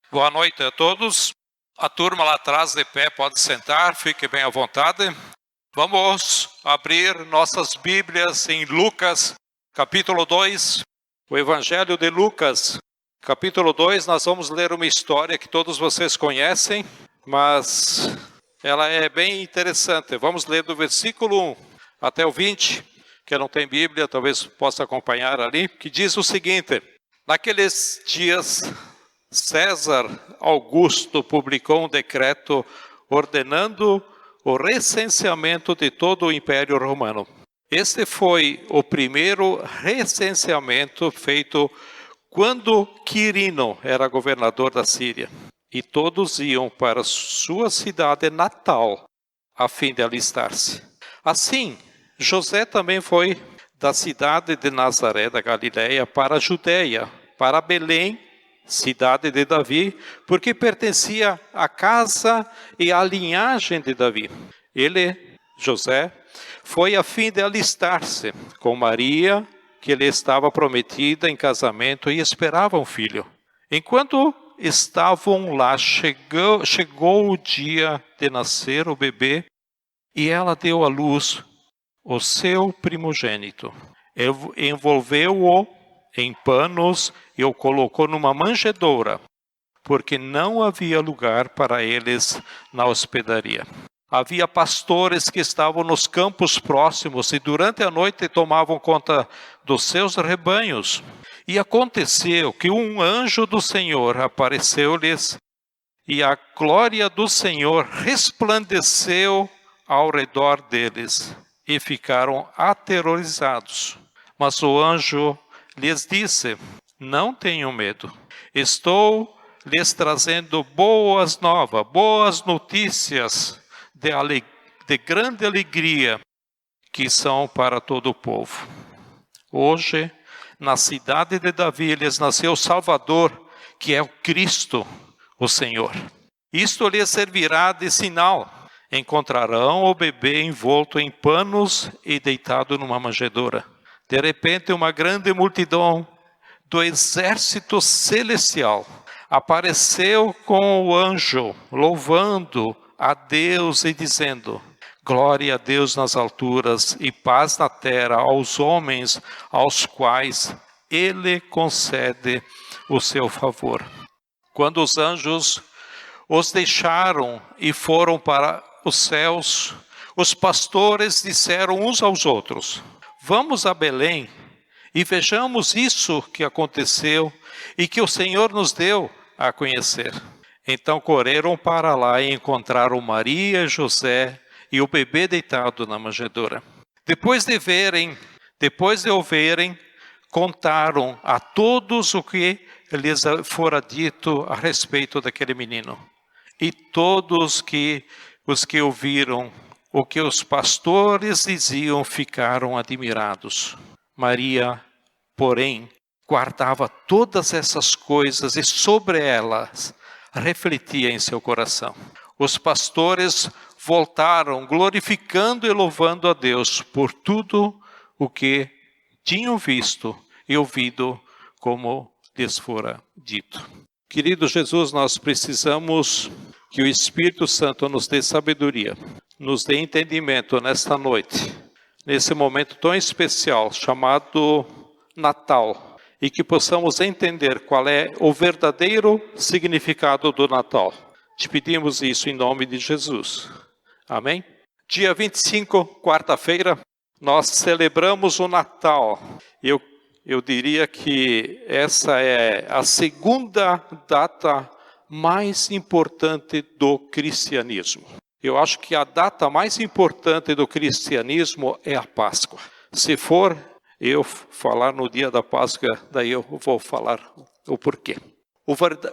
Boa noite a todos. A turma lá atrás de pé pode sentar, fique bem à vontade. Vamos abrir nossas Bíblias em Lucas, capítulo 2. O Evangelho de Lucas, capítulo 2, nós vamos ler uma história que todos vocês conhecem, mas ela é bem interessante. Vamos ler do versículo 1 até o 20, que não tem Bíblia, talvez possa acompanhar ali, que diz o seguinte: naqueles dias, César Augusto publicou um decreto ordenando o recenseamento de todo o Império Romano. Este foi o primeiro recenseamento feito quando Quirino era governador da Síria. E todos iam para sua cidade natal a fim de alistar-se. Assim, José também foi da cidade de Nazaré da Galileia para a Judeia, para Belém, cidade de Davi, porque pertencia à casa e à linhagem de Davi. Ele, José, foi a fim de alistar-se com Maria, que lhe estava prometida em casamento e esperava um filho. Enquanto estavam lá, chegou o dia de nascer o bebê e ela deu à luz o seu primogênito. Envolveu-o em panos e o colocou numa manjedoura, porque não havia lugar para eles na hospedaria. Havia pastores que estavam nos campos próximos e durante a noite tomavam conta dos seus rebanhos. E aconteceu que um anjo do Senhor apareceu-lhes e a glória do Senhor resplandeceu ao redor deles e ficaram aterrorizados. Mas o anjo lhes disse: não tenham medo, estou lhes trazendo boas novas, boas notícias de grande alegria, que são para todo o povo. Hoje, na cidade de Davi, lhes nasceu o Salvador, que é o Cristo, o Senhor. Isto lhes servirá de sinal: encontrarão o bebê envolto em panos e deitado numa manjedoura. De repente, uma grande multidão do exército celestial apareceu com o anjo, louvando a Deus e dizendo: glória a Deus nas alturas e paz na terra aos homens aos quais Ele concede o seu favor. Quando os anjos os deixaram e foram para os céus, os pastores disseram uns aos outros: vamos a Belém e vejamos isso que aconteceu e que o Senhor nos deu a conhecer. Então correram para lá e encontraram Maria e José e o bebê deitado na manjedoura. Depois de o verem, contaram a todos o que lhes fora dito a respeito daquele menino. E todos os que ouviram o que os pastores diziam ficaram admirados. Maria, porém, guardava todas essas coisas e sobre elas refletia em seu coração. Os pastores voltaram glorificando e louvando a Deus por tudo o que tinham visto e ouvido, como lhes fora dito. Querido Jesus, nós precisamos que o Espírito Santo nos dê sabedoria, nos dê entendimento nesta noite, nesse momento tão especial chamado Natal, e que possamos entender qual é o verdadeiro significado do Natal. Te pedimos isso em nome de Jesus. Amém? Dia 25, quarta-feira, nós celebramos o Natal. Eu diria que essa é a segunda data mais importante do cristianismo. Eu acho que a data mais importante do cristianismo é a Páscoa. Se for eu falar no dia da Páscoa, daí eu vou falar o porquê.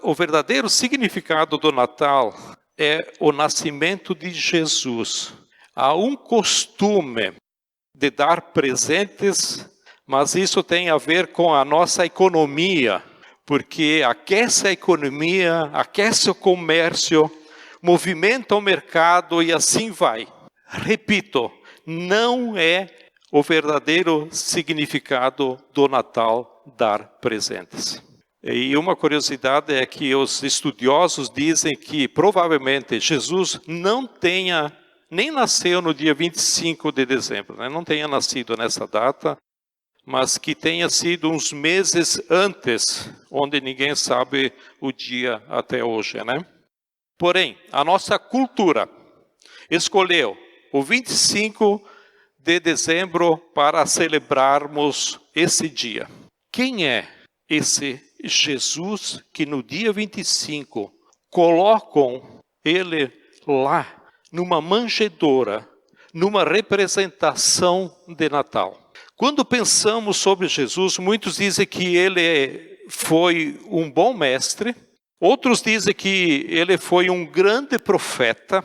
O verdadeiro significado do Natal é o nascimento de Jesus. Há um costume de dar presentes, mas isso tem a ver com a nossa economia, porque aquece a economia, aquece o comércio, movimenta o mercado e assim vai. Repito, não é o verdadeiro significado do Natal dar presentes. E uma curiosidade é que os estudiosos dizem que provavelmente Jesus nem nasceu no dia 25 de dezembro, né? Não tenha nascido nessa data, mas que tenha sido uns meses antes, onde ninguém sabe o dia até hoje, né? Porém, a nossa cultura escolheu o 25 de dezembro para celebrarmos esse dia. Quem é esse Jesus que no dia 25 colocam ele lá numa manjedoura, numa representação de Natal? Quando pensamos sobre Jesus, muitos dizem que ele foi um bom mestre, outros dizem que ele foi um grande profeta,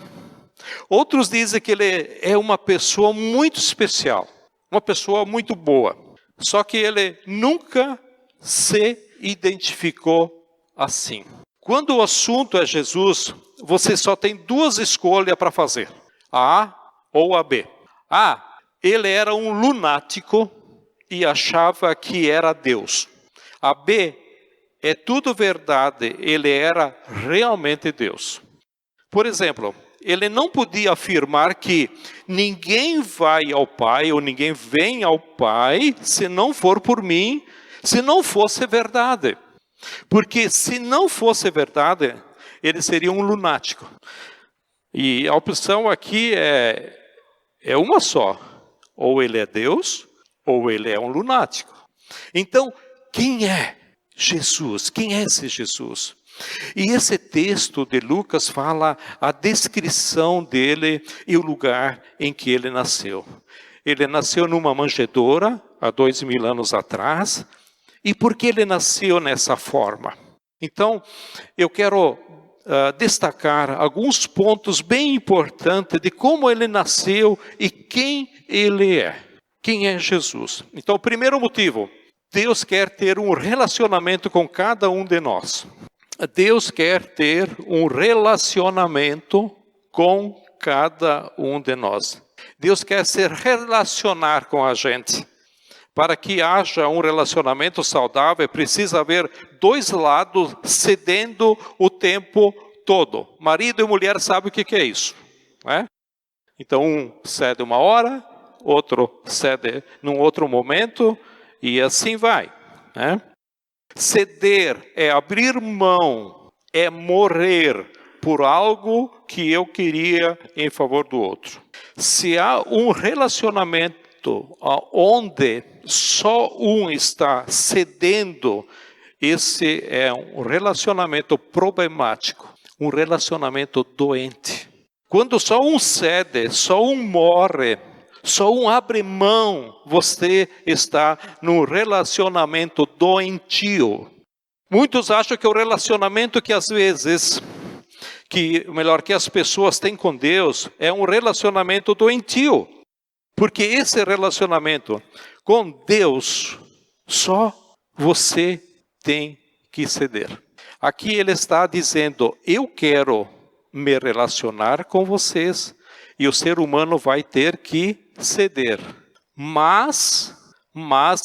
outros dizem que ele é uma pessoa muito especial, uma pessoa muito boa. Só que ele nunca se identificou assim. Quando o assunto é Jesus, você só tem duas escolhas para fazer: a A ou a B. Ele era um lunático e achava que era Deus. A B, é tudo verdade, ele era realmente Deus. Por exemplo, ele não podia afirmar que ninguém vai ao Pai ou ninguém vem ao Pai se não for por mim, se não fosse verdade. Porque se não fosse verdade, ele seria um lunático. E a opção aqui é uma só: ou ele é Deus, ou ele é um lunático. Então, quem é Jesus? Quem é esse Jesus? E esse texto de Lucas fala a descrição dele e o lugar em que ele nasceu. Ele nasceu numa manjedoura há 2000 anos atrás. E por que ele nasceu nessa forma? Então, eu quero destacar alguns pontos bem importantes de como ele nasceu e quem ele é. Quem é Jesus? Então, o primeiro motivo: Deus quer ter um relacionamento com cada um de nós. Deus quer ter um relacionamento com cada um de nós. Deus quer se relacionar com a gente. Para que haja um relacionamento saudável, precisa haver dois lados cedendo o tempo todo. Marido e mulher sabem o que é isso, né? Então, um cede uma hora, outro cede num outro momento, e assim vai, né? Ceder é abrir mão, é morrer por algo que eu queria em favor do outro. Se há um relacionamento onde só um está cedendo, esse é um relacionamento problemático, um relacionamento doente. Quando só um cede, só um morre, só um abre mão, você está num relacionamento doentio. Muitos acham que o relacionamento que às vezes, que as pessoas têm com Deus, é um relacionamento doentio. Porque esse relacionamento com Deus, só você tem que ceder. Aqui ele está dizendo: eu quero me relacionar com vocês, e o ser humano vai ter que ceder. Mas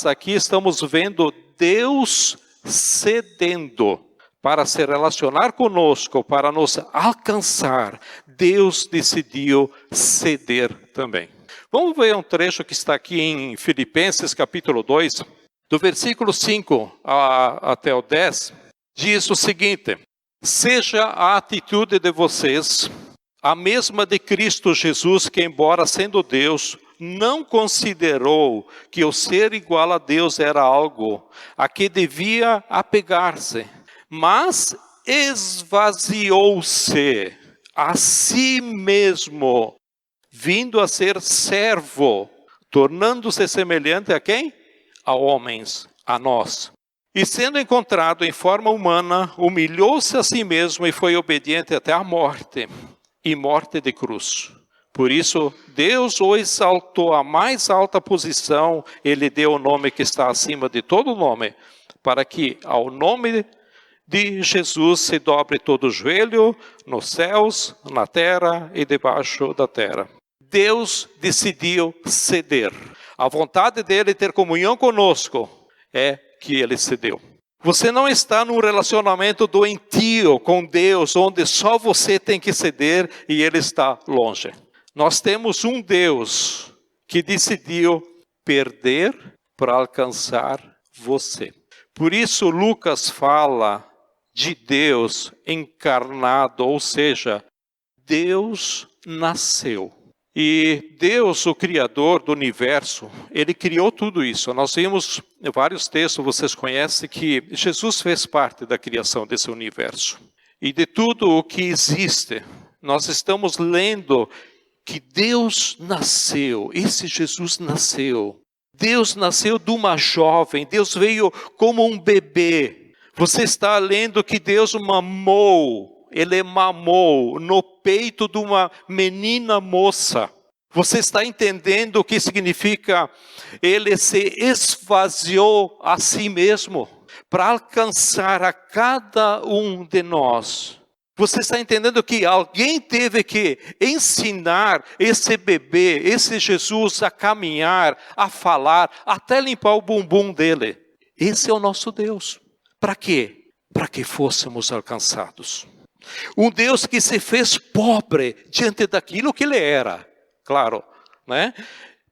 aqui estamos vendo Deus cedendo para se relacionar conosco, para nos alcançar. Deus decidiu ceder também. Vamos ver um trecho que está aqui em Filipenses capítulo 2, do versículo 5 até o 10, diz o seguinte: seja a atitude de vocês a mesma de Cristo Jesus, que embora sendo Deus, não considerou que o ser igual a Deus era algo a que devia apegar-se, mas esvaziou-se a si mesmo, vindo a ser servo, tornando-se semelhante a quem? A homens, a nós. E sendo encontrado em forma humana, humilhou-se a si mesmo e foi obediente até a morte, e morte de cruz. Por isso, Deus o exaltou à mais alta posição, Ele deu o nome que está acima de todo nome, para que ao nome de Jesus se dobre todo o joelho, nos céus, na terra e debaixo da terra. Deus decidiu ceder. A vontade dele ter comunhão conosco é que ele cedeu. Você não está num relacionamento doentio com Deus, onde só você tem que ceder e Ele está longe. Nós temos um Deus que decidiu perder para alcançar você. Por isso Lucas fala de Deus encarnado, ou seja, Deus nasceu. E Deus, o Criador do universo, Ele criou tudo isso. Nós vimos vários textos, vocês conhecem, que Jesus fez parte da criação desse universo. E de tudo o que existe, nós estamos lendo que Deus nasceu, esse Jesus nasceu. Deus nasceu de uma jovem, Deus veio como um bebê. Você está lendo que Deus mamou. Ele mamou no peito de uma menina moça. Você está entendendo o que significa? Ele se esvaziou a si mesmo para alcançar a cada um de nós. Você está entendendo que alguém teve que ensinar esse bebê, esse Jesus a caminhar, a falar, até limpar o bumbum dele. Esse é o nosso Deus. Para quê? Para que fôssemos alcançados. Um Deus que se fez pobre diante daquilo que Ele era, claro, né?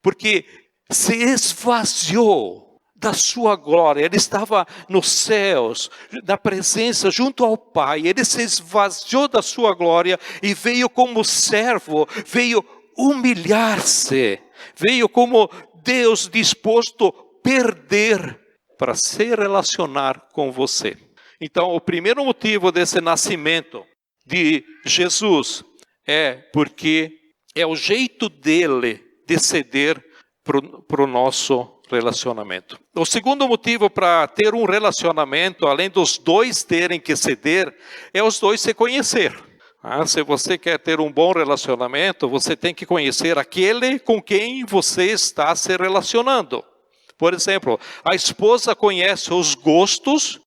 Porque se esvaziou da sua glória. Ele estava nos céus, na presença, junto ao Pai. Ele se esvaziou da sua glória e veio como servo, veio humilhar-se, veio como Deus disposto a perder para se relacionar com você. Então, o primeiro motivo desse nascimento de Jesus porque é o jeito dele de ceder para o nosso relacionamento. O segundo motivo para ter um relacionamento, além dos dois terem que ceder, é os dois se conhecer. Se você quer ter um bom relacionamento, você tem que conhecer aquele com quem você está se relacionando. Por exemplo, a esposa conhece os gostos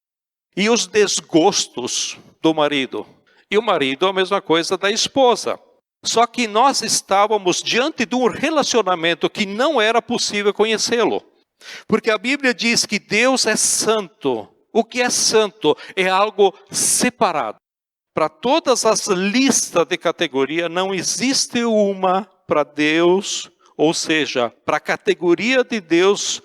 e os desgostos do marido. E o marido é a mesma coisa da esposa. Só que nós estávamos diante de um relacionamento que não era possível conhecê-lo. Porque a Bíblia diz que Deus é santo. O que é santo é algo separado. Para todas as listas de categoria, não existe uma para Deus, ou seja, para a categoria de Deus,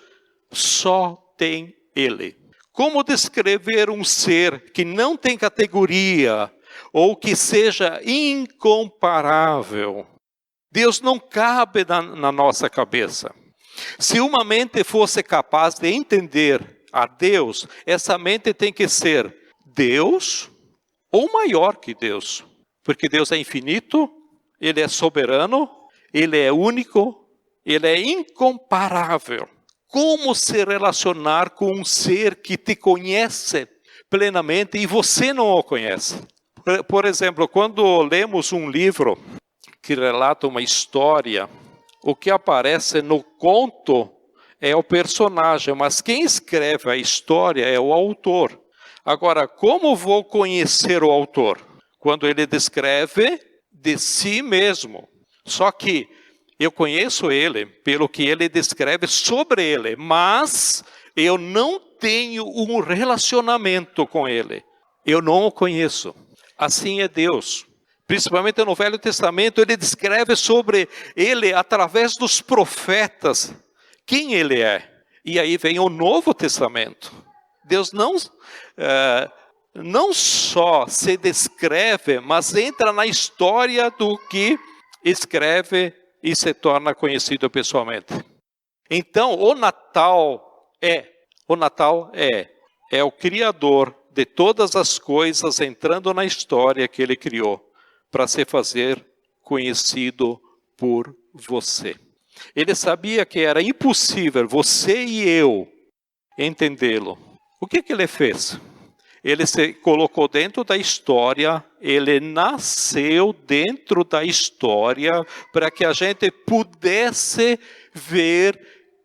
só tem Ele. Como descrever um ser que não tem categoria, ou que seja incomparável? Deus não cabe na nossa cabeça. Se uma mente fosse capaz de entender a Deus, essa mente tem que ser Deus ou maior que Deus. Porque Deus é infinito, Ele é soberano, Ele é único, Ele é incomparável. Como se relacionar com um ser que te conhece plenamente e você não o conhece? Por exemplo, quando lemos um livro que relata uma história, o que aparece no conto é o personagem, mas quem escreve a história é o autor. Agora, como vou conhecer o autor? Quando ele descreve de si mesmo. Só que eu conheço ele pelo que ele descreve sobre ele, mas eu não tenho um relacionamento com ele. Eu não o conheço. Assim é Deus. Principalmente no Velho Testamento, ele descreve sobre ele através dos profetas quem ele é. E aí vem o Novo Testamento. Deus não só se descreve, mas entra na história do que escreve e se torna conhecido pessoalmente. Então, o Natal é o Criador de todas as coisas entrando na história que Ele criou para se fazer conhecido por você. Ele sabia que era impossível você e eu entendê-lo. O que Ele fez? Ele se colocou dentro da história, ele nasceu dentro da história para que a gente pudesse ver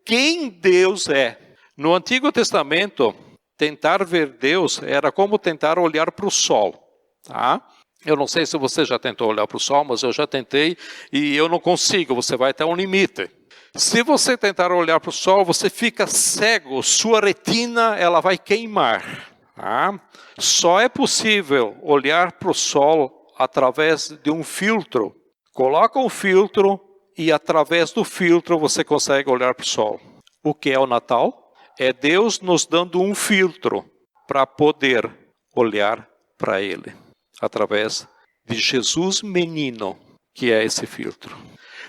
quem Deus é. No Antigo Testamento, tentar ver Deus era como tentar olhar para o sol. Tá? Eu não sei se você já tentou olhar para o sol, mas eu já tentei e eu não consigo, você vai até um limite. Se você tentar olhar para o sol, você fica cego, sua retina ela vai queimar. Tá? Só é possível olhar para o sol através de um filtro. Coloca um filtro e através do filtro você consegue olhar para o sol. O que é o Natal? É Deus nos dando um filtro para poder olhar para Ele. Através de Jesus menino, que é esse filtro.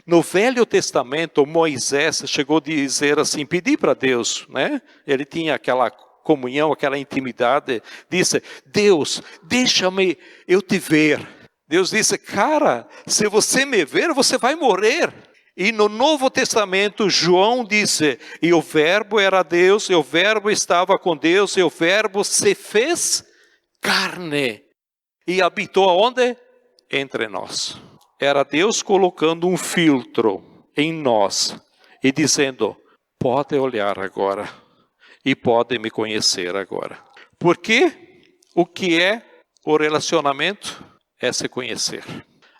No Velho Testamento, Moisés chegou a dizer assim, pedir para Deus, né? Ele tinha aquela comunhão, aquela intimidade, disse, Deus, deixa-me eu te ver. Deus disse, cara, se você me ver, você vai morrer. E no Novo Testamento, João disse, e o verbo era Deus, e o verbo estava com Deus, e o verbo se fez carne. E habitou aonde? Entre nós. Era Deus colocando um filtro em nós e dizendo, pode olhar agora e pode me conhecer agora. Porque o que é o relacionamento? É se conhecer.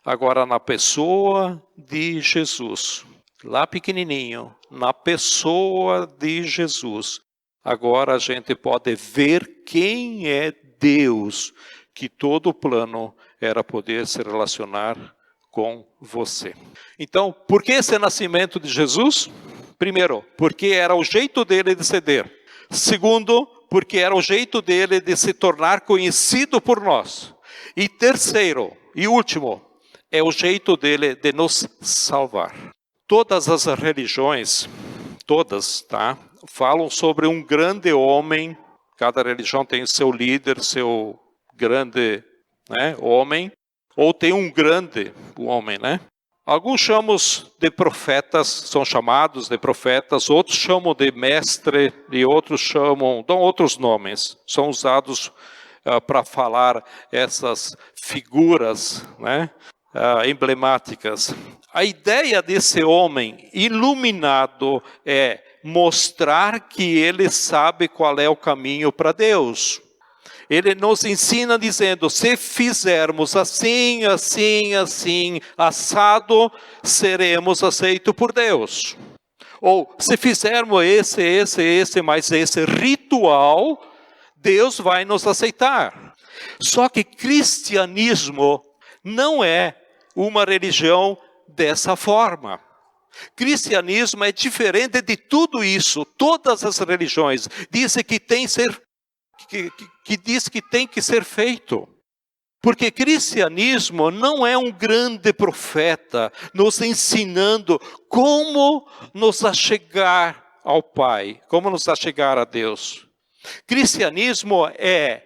Agora na pessoa de Jesus, lá pequenininho, na pessoa de Jesus, agora a gente pode ver quem é Deus, que todo o plano era poder se relacionar com você. Então, por que esse nascimento de Jesus? Primeiro, porque era o jeito dele de ceder. Segundo, porque era o jeito dele de se tornar conhecido por nós. E terceiro, e último, é o jeito dele de nos salvar. Todas as religiões, todas, tá? Falam sobre um grande homem. Cada religião tem o seu líder, seu grande, né, homem. Ou tem um grande homem, né? Alguns chamam de profetas, são chamados de profetas. Outros chamam de mestre e outros dão outros nomes. São usados para falar essas figuras, né? Emblemáticas. A ideia desse homem iluminado é mostrar que ele sabe qual é o caminho para Deus. Ele nos ensina dizendo, se fizermos assim, assim, assim, assado, seremos aceitos por Deus. Ou, se fizermos esse, mas esse ritual, Deus vai nos aceitar. Só que cristianismo não é uma religião dessa forma. Cristianismo é diferente de tudo isso. Todas as religiões dizem que diz que tem que ser feito. Porque cristianismo não é um grande profeta nos ensinando como nos achegar ao Pai, como nos achegar a Deus. Cristianismo é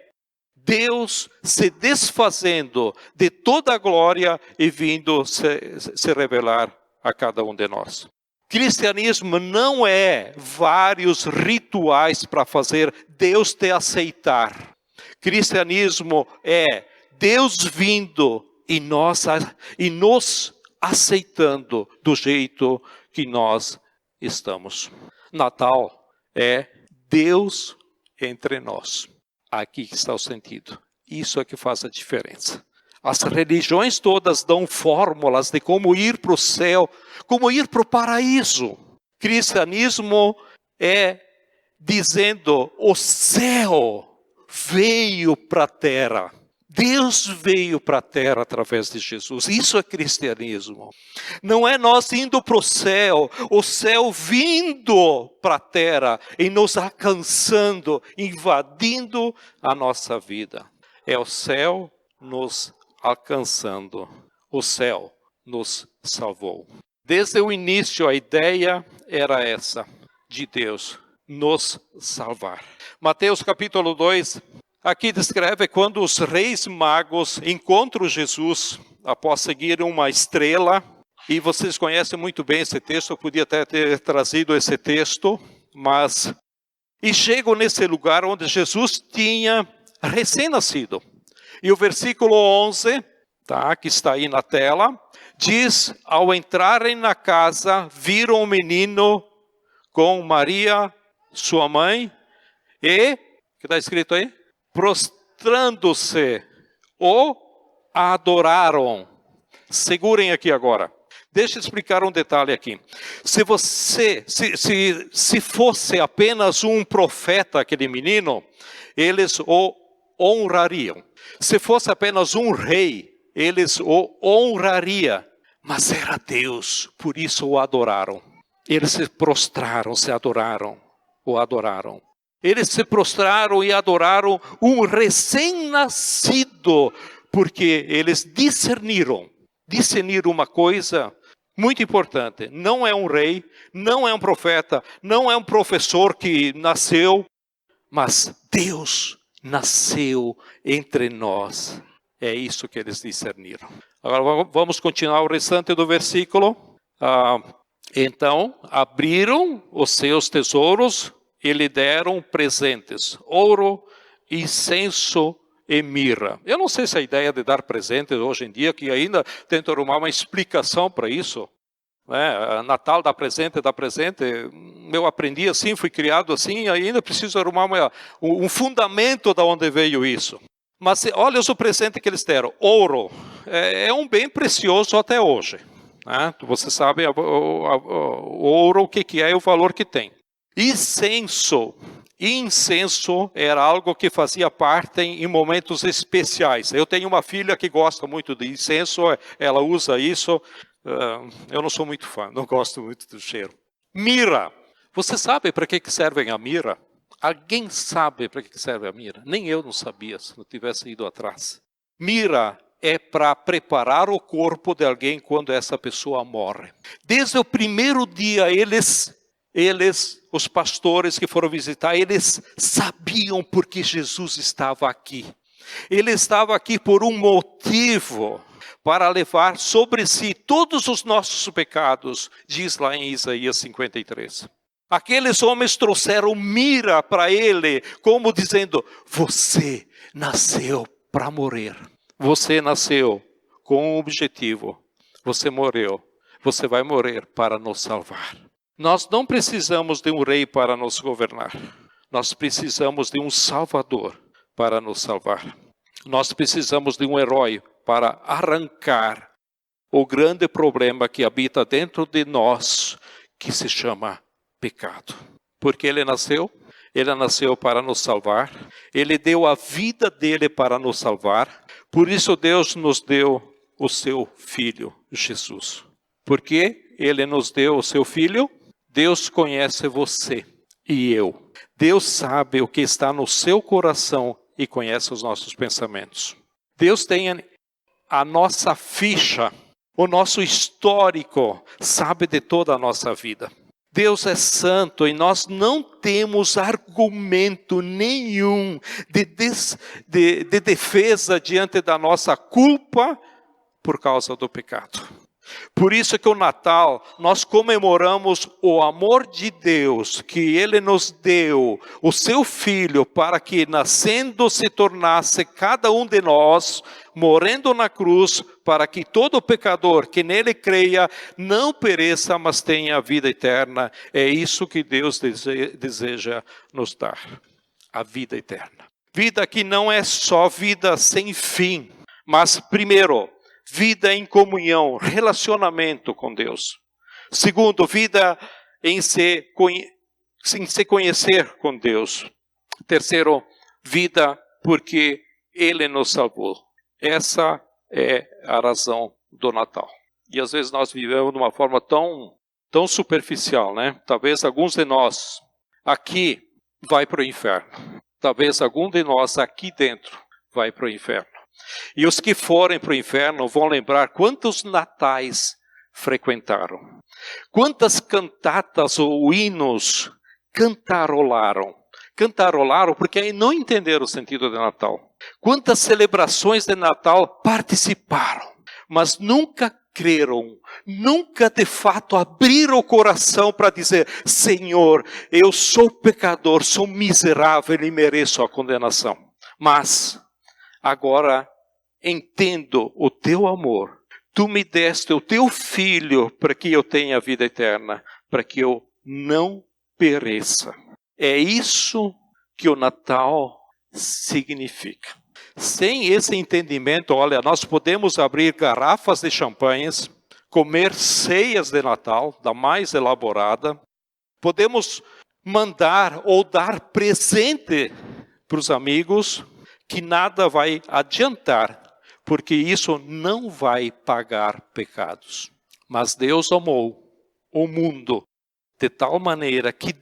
Deus se desfazendo de toda a glória e vindo se revelar a cada um de nós. Cristianismo não é vários rituais para fazer Deus te aceitar. Cristianismo é Deus vindo e nos aceitando do jeito que nós estamos. Natal é Deus entre nós. Aqui está o sentido. Isso é que faz a diferença. As religiões todas dão fórmulas de como ir para o céu, como ir para o paraíso. Cristianismo é dizendo, o céu veio para a terra. Deus veio para a terra através de Jesus. Isso é cristianismo. Não é nós indo para o céu vindo para a terra e nos alcançando, invadindo a nossa vida. É o céu nos alcançando. O céu nos salvou. Desde o início a ideia era essa, de Deus nos salvar. Mateus capítulo 2, aqui descreve quando os reis magos encontram Jesus após seguir uma estrela. E vocês conhecem muito bem esse texto, eu podia até ter trazido esse texto, mas... E chegam nesse lugar onde Jesus tinha recém-nascido. E o versículo 11, tá, que está aí na tela, diz, ao entrarem na casa, viram um menino com Maria, sua mãe, e, que está escrito aí? Prostrando-se, o adoraram. Segurem aqui agora. Deixa eu explicar um detalhe aqui. Se fosse apenas um profeta, aquele menino, eles o honrariam. Se fosse apenas um rei, eles o honrariam. Mas era Deus, por isso o adoraram. Eles se prostraram, o adoraram. Eles se prostraram e adoraram um recém-nascido, porque eles discerniram uma coisa muito importante. Não é um rei, não é um profeta, não é um professor que nasceu, mas Deus nasceu entre nós. É isso que eles discerniram. Agora vamos continuar o restante do versículo. Então, abriram os seus tesouros e lhe deram presentes, ouro, incenso e mirra. Eu não sei se a ideia de dar presentes hoje em dia, que ainda tento arrumar uma explicação para isso. Natal dá presente. Eu aprendi assim, fui criado assim, ainda preciso arrumar um fundamento de onde veio isso. Mas olha o presente que eles deram. Ouro é um bem precioso até hoje. Você sabe o ouro, o que é e o valor que tem. Incenso era algo que fazia parte em momentos especiais. Eu tenho uma filha que gosta muito de incenso, ela usa isso. Eu não sou muito fã, não gosto muito do cheiro. Mirra. Você sabe para que serve a mirra? Alguém sabe para que serve a mirra? Nem eu não sabia, se não tivesse ido atrás. Mirra é para preparar o corpo de alguém quando essa pessoa morre. Desde o primeiro dia, os pastores que foram visitar, eles sabiam porque Jesus estava aqui. Ele estava aqui por um motivo, para levar sobre si todos os nossos pecados, diz lá em Isaías 53. Aqueles homens trouxeram mirra para ele, como dizendo, você nasceu para morrer. Você nasceu com um objetivo. Você morreu. Você vai morrer para nos salvar. Nós não precisamos de um rei para nos governar. Nós precisamos de um salvador para nos salvar. Nós precisamos de um herói para arrancar o grande problema que habita dentro de nós, que se chama pecado. Porque ele nasceu para nos salvar. Ele deu a vida dele para nos salvar. Por isso Deus nos deu o seu Filho, Jesus. Por que ele nos deu o seu Filho? Deus conhece você e eu. Deus sabe o que está no seu coração e conhece os nossos pensamentos. Deus tem a nossa ficha, o nosso histórico, sabe de toda a nossa vida. Deus é santo e nós não temos argumento nenhum de defesa diante da nossa culpa por causa do pecado. Por isso que o Natal, nós comemoramos o amor de Deus, que Ele nos deu, o seu Filho, para que nascendo se tornasse cada um de nós, morrendo na cruz, para que todo pecador que nele creia, não pereça, mas tenha a vida eterna. É isso que Deus deseja nos dar, a vida eterna. Vida que não é só vida sem fim, mas primeiro, vida em comunhão, relacionamento com Deus. Segundo, vida em se conhecer com Deus. Terceiro, vida porque Ele nos salvou. Essa é a razão do Natal. E às vezes nós vivemos de uma forma tão superficial, né? Talvez alguns de nós aqui vai para o inferno. Talvez algum de nós aqui dentro vai para o inferno. E os que forem para o inferno vão lembrar quantos natais frequentaram. Quantas cantatas ou hinos cantarolaram. Cantarolaram porque aí não entenderam o sentido de Natal. Quantas celebrações de Natal participaram, mas nunca creram, nunca de fato abriram o coração para dizer, Senhor, eu sou pecador, sou miserável e mereço a condenação. Mas agora entendo o teu amor. Tu me deste o teu Filho para que eu tenha vida eterna, para que eu não pereça. É isso que o Natal significa. Sem esse entendimento, olha, nós podemos abrir garrafas de champanhes, comer ceias de Natal, da mais elaborada. Podemos mandar ou dar presente para os amigos, que nada vai adiantar, porque isso não vai pagar pecados. Mas Deus amou o mundo de tal maneira que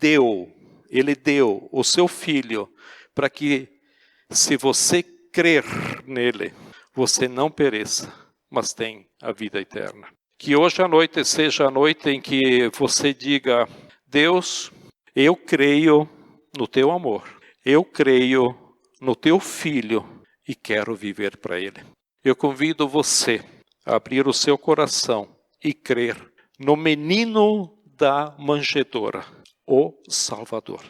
Ele deu o seu Filho, para que, se você crer nele, você não pereça, mas tenha a vida eterna. Que hoje à noite seja a noite em que você diga: Deus, eu creio no teu amor, eu creio no teu Filho e quero viver para Ele. Eu convido você a abrir o seu coração e crer no menino da manjedoura, o Salvador,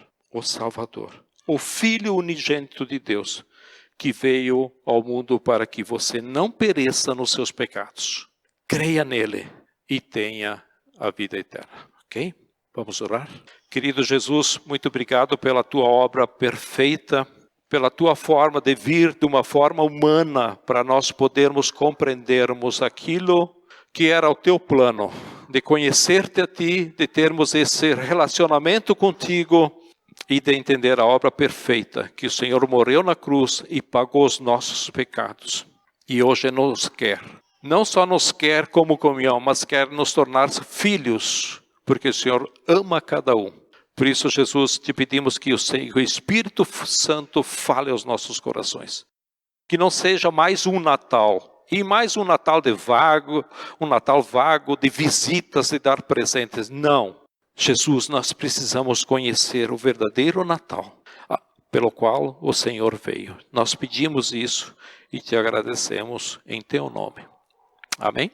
o Filho unigênito de Deus, que veio ao mundo para que você não pereça nos seus pecados. Creia nele e tenha a vida eterna. Ok? Vamos orar? Querido Jesus, muito obrigado pela tua obra perfeita, pela tua forma de vir de uma forma humana, para nós podermos compreendermos aquilo que era o teu plano, de conhecer-te a ti, de termos esse relacionamento contigo e de entender a obra perfeita, que o Senhor morreu na cruz e pagou os nossos pecados. E hoje nos quer, não só nos quer como comunhão, mas quer nos tornar filhos, porque o Senhor ama cada um. Por isso, Jesus, te pedimos que o Espírito Santo fale aos nossos corações. Que não seja mais um Natal, e mais um Natal um Natal vago de visitas, de dar presentes. Não. Jesus, nós precisamos conhecer o verdadeiro Natal, pelo qual o Senhor veio. Nós pedimos isso e te agradecemos em teu nome. Amém?